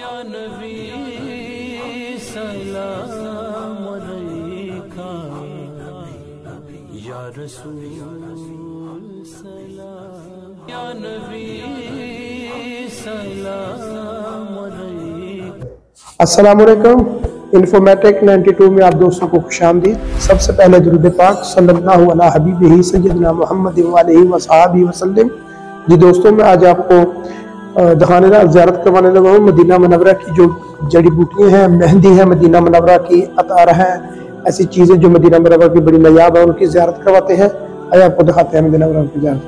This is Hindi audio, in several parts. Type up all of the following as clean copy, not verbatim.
या नबी सलाम अलैका, या रसूल सलाम, या नबी सलाम अलैका। अस्सलाम वालेकुम। इन्फॉर्मेटिक 92 में आप दोस्तों को खुशामदीद। सबसे पहले दुरूद पाक सल्लल्लाहु अला हबीबिही सय्यदना मुहम्मद व आलिहि व सहाबिही वसल्लम। जी दोस्तों, मैं आज आपको दिखाने ज़ियारत करवाने लगा हूँ मदीना मुनव्वरा की जो जड़ी बूटियाँ हैं, मेहंदी है मदीना मुनव्वरा की, अतार है, ऐसी चीज़ें जो मदीना मुनव्वरा की बड़ी नायाब है, उनकी ज़ियारत करवाते हैं। आइए आपको दिखाते हैं मदीना मुनव्वरा की ज़ियारत।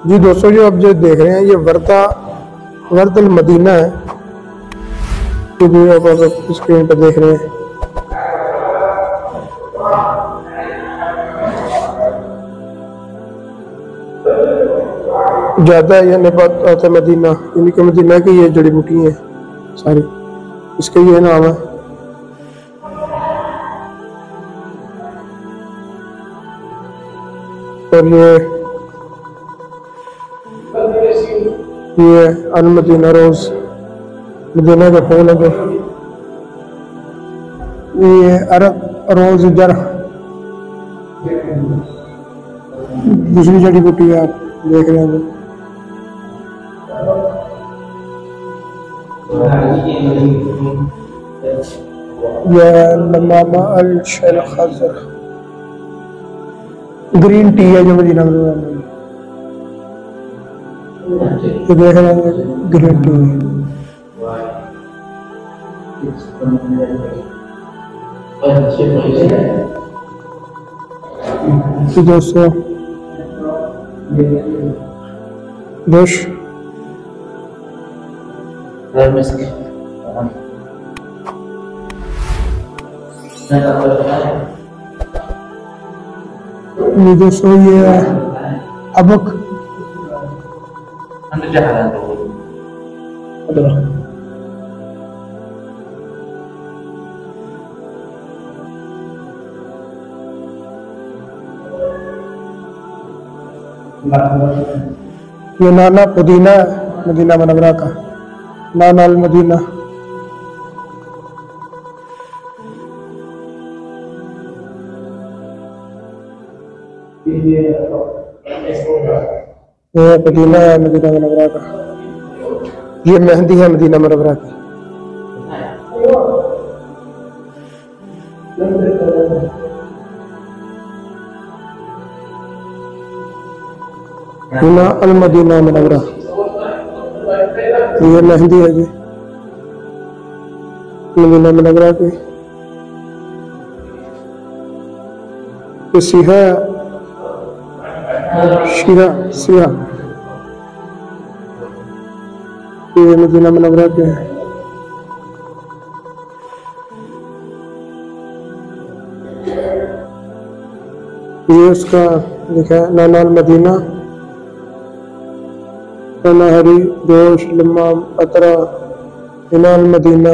जी दोस्तों जो अब जो देख रहे हैं ये वर्दल मदीना है, जो आप स्क्रीन पर देख रहे हैं। ज्यादा यह नबातात मदीना, यानी कि मदीना की ये जड़ी बूटी है सारी, इसका ये नाम है। और ये अल मदीना रोज, मदीना का फूल है जो, ये अरब रोज जर दूसरी जड़ी बूटी है, आप देख रहे हैं। ग्रीन टी है जो मदीना में देख रहे हैं, ग्रीन टी है दोस्तों। दोस्तों ये अबक ये नाना पुदीना मदीना मुनव्वरा का, नाना अल मदीना। ये पुदीना है मदीना मुनव्वरा का, ये मेहंदी है मदीना मुनव्वरा की। ना अल मदीना मुनव्वरा, ये मेहंदी है जी मदीना मुनव्वरा की। सिहा ये मदीना मुनव्वरा के है। ये उसका लिखा है नाना अल मदीना, हरी जोश लम्माम अतरा इनाल मदीना।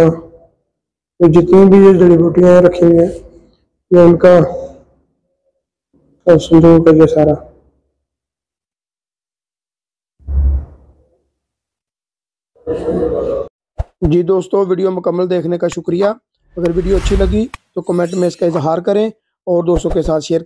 ये जितनी भी ये जड़ी बूटियां रखी हुई हैं ये उनका संदूक है ये सारा। जी दोस्तों, वीडियो मुकम्मल देखने का शुक्रिया। अगर वीडियो अच्छी लगी तो कमेंट में इसका इजहार करें और दोस्तों के साथ शेयर करें।